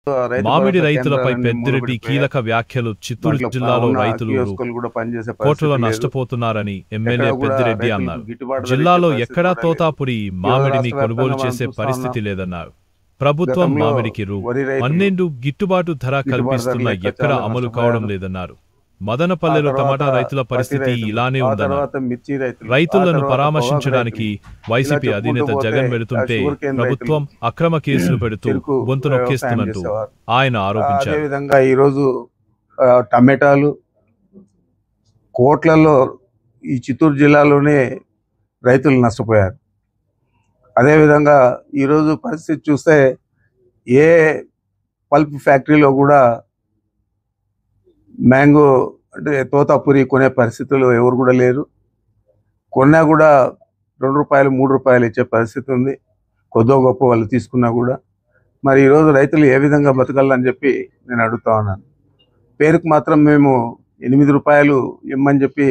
రైతు మామిడి భరోసా రైతులపై కేంద్రాలన్నీ పెద్దిరెడ్డి మూలబడిపోయాయి. కీలక వ్యాఖ్యలు. చిత్తూరు దాంట్లో జిల్లాలో ఉన్న రైతులు కియోస్కులు కూడా పనిచేసే కోట్లలో పరిస్థితి లేదు. నష్టపోతున్నారని ఎక్కడ ఎమ్మెల్యే కూడా పెద్దిరెడ్డి రైతులకు అన్నారు. గిట్టుబాటు ధర ఇచ్చే జిల్లాలో పరిస్థితి ఎక్కడా కూడా లేదు. తోతాపురి ఈరోజు మామిడిని రాష్ట్ర కొనుగోలు వ్యాప్తంగా మనం చేసే చూస్తా పరిస్థితి ఉన్నాం. లేదన్నారు. ప్రభుత్వం గతంలో మామిడికి వరి రైతులు 12 గిట్టుబాటు ధర గిట్టుబాటు ధర కల్పిస్తున్నా లేక ఎక్కడ చాలా అమలు కావడం నష్టపోయారు. లేదన్నారు. ఆ మదనపల్లెలో తర్వాత టమాటా రైతుల పత్తి పరిస్థితి రైతులు, ఇలానే ఆ ఉందన్నారు. తర్వాత మిర్చి రైతులు, ఆ రైతులను తర్వాత పొగాకు పరామర్శించడానికి రైతులు, ఇలా వైసీపీ చెప్పుకుంటూ అధినేత పోతే జగన్ వెళుతుంటే షుగర్ కేన్ రైతులు, ప్రభుత్వం అక్రమ కేసులు పెడుతూ చెరుకు గొంతు వ్యవసాయం నొక్కేస్తున్నట్టు చేసేవారు. ఆయన ఆరోపించారు. అదేవిధంగా ఈరోజు టమాటాలు కోట్లలో ఈ చిత్తూరు జిల్లాలోనే రైతులు నష్టపోయారు. అదేవిధంగా ఈరోజు పరిస్థితి చూస్తే ఏ పల్ప్ ఫ్యాక్టరీలో కూడా మ్యాంగో అంటే తోతాపురి కొనే పరిస్థితులు ఎవరు కూడా లేరు. కొన్నా కూడా ₹2 ₹3 ఇచ్చే పరిస్థితి ఉంది. కొద్దో గొప్ప వాళ్ళు తీసుకున్నా కూడా. మరి ఈరోజు రైతులు ఏ విధంగా బతకాలని చెప్పి నేను అడుగుతా ఉన్నాను. పేరుకు మాత్రం మేము ₹8 ఇమ్మని చెప్పి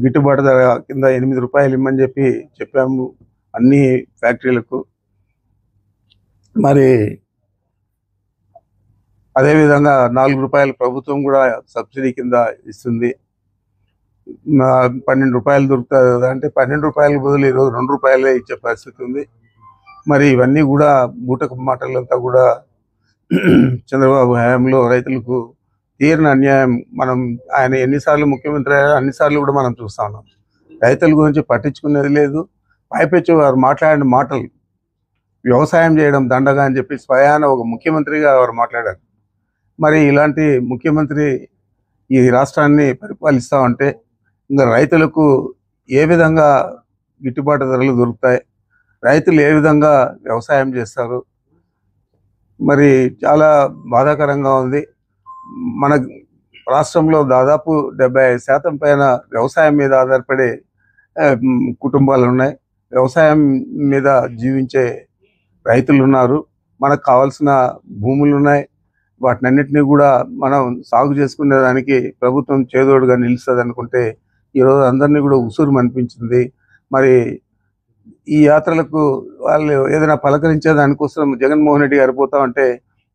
గిట్టుబాటు ధర కింద ₹8 ఇమ్మని చెప్పి చెప్పాము అన్ని ఫ్యాక్టరీలకు. మరి అదేవిధంగా ₹4 ప్రభుత్వం కూడా సబ్సిడీ కింద ఇస్తుంది. ₹12 దొరుకుతుంది అంటే ₹12 బదులు ఈరోజు ₹2 ఇచ్చే పరిస్థితి ఉంది. మరి ఇవన్నీ కూడా బూటక మాటలంతా కూడా చంద్రబాబు హయాంలో రైతులకు తీరిన అన్యాయం. మనం ఆయన ఎన్నిసార్లు ముఖ్యమంత్రి అయ్యారో అన్నిసార్లు కూడా మనం చూస్తా ఉన్నాం. రైతుల గురించి పట్టించుకునేది లేదు. పైపెచ్చు వారు మాట్లాడిన మాటలు వ్యవసాయం చేయడం దండగా అని చెప్పి స్వయాన ఒక ముఖ్యమంత్రిగా వారు మాట్లాడారు. మరి ఇలాంటి ముఖ్యమంత్రి ఈ రాష్ట్రాన్ని పరిపాలిస్తూ ఉంటే ఇంకా రైతులకు ఏ విధంగా గిట్టుబాటు ధరలు దొరుకుతాయి, రైతులు ఏ విధంగా వ్యవసాయం చేస్తారు? మరి చాలా బాధాకరంగా ఉంది. మన రాష్ట్రంలో దాదాపు 75% పైన వ్యవసాయం మీద ఆధారపడే కుటుంబాలు ఉన్నాయి. వ్యవసాయం మీద జీవించే రైతులు ఉన్నారు. మనకు కావాల్సిన భూములు ఉన్నాయి. వాటినన్నిటినీ కూడా మనం సాగు చేసుకునేదానికి ప్రభుత్వం చేదోడుగా నిలుస్తుంది అనుకుంటే ఈరోజు అందరినీ కూడా ఉసురు అనిపించింది. మరి ఈ యాత్రలకు వాళ్ళు ఏదైనా పలకరించే దానికోసం జగన్మోహన్ రెడ్డి గారు పోతా ఉంటే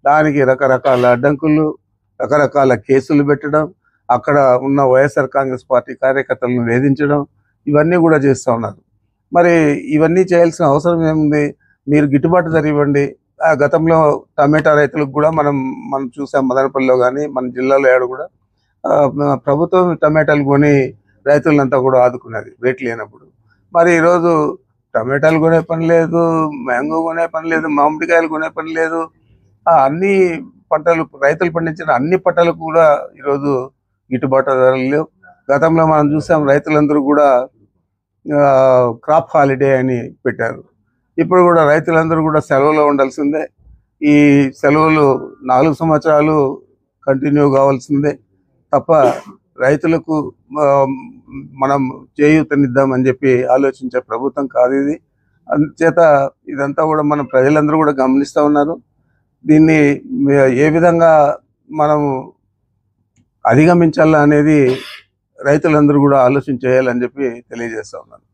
దానికి రకరకాల అడ్డంకులు, రకరకాల కేసులు పెట్టడం, అక్కడ ఉన్న వైఎస్ఆర్ కాంగ్రెస్ పార్టీ కార్యకర్తలను వేధించడం, ఇవన్నీ కూడా చేస్తూ ఉన్నారు. మరి ఇవన్నీ చేయాల్సిన అవసరం ఏముంది? మీరు గిట్టుబాటు ధర ఇవ్వండి. గతంలో టమాటా రైతులకు కూడా మనం చూసాం. మదనపల్లిలో కానీ మన జిల్లాలో ఏడు కూడా ప్రభుత్వం టమాటాలు కొని రైతులంతా కూడా ఆదుకున్నది రేట్లు లేనప్పుడు. మరి ఈరోజు టమాటాలు కొనే పని లేదు, మ్యాంగో కొనే పని లేదు, మామిడికాయలు కొనే పని లేదు. అన్ని పంటలు రైతులు పండించిన అన్ని పంటలకు కూడా ఈరోజు గిట్టుబాటు ధరలు లేవు. గతంలో మనం చూసాం రైతులందరూ కూడా క్రాప్ హాలిడే అని పెట్టారు. ఇప్పుడు కూడా రైతులందరూ కూడా సెలవులో ఉండాల్సిందే. ఈ సెలవులు 4 సంవత్సరాలు కంటిన్యూ కావాల్సిందే తప్ప రైతులకు మనం చేయూతనిద్దామని చెప్పి ఆలోచించే ప్రభుత్వం కాదు ఇది. అందుచేత ఇదంతా కూడా మన ప్రజలందరూ కూడా గమనిస్తూ ఉన్నారు. దీన్ని ఏ విధంగా మనం అధిగమించాలా అనేది రైతులందరూ కూడా ఆలోచన చేయాలని చెప్పి తెలియజేస్తా ఉన్నాను.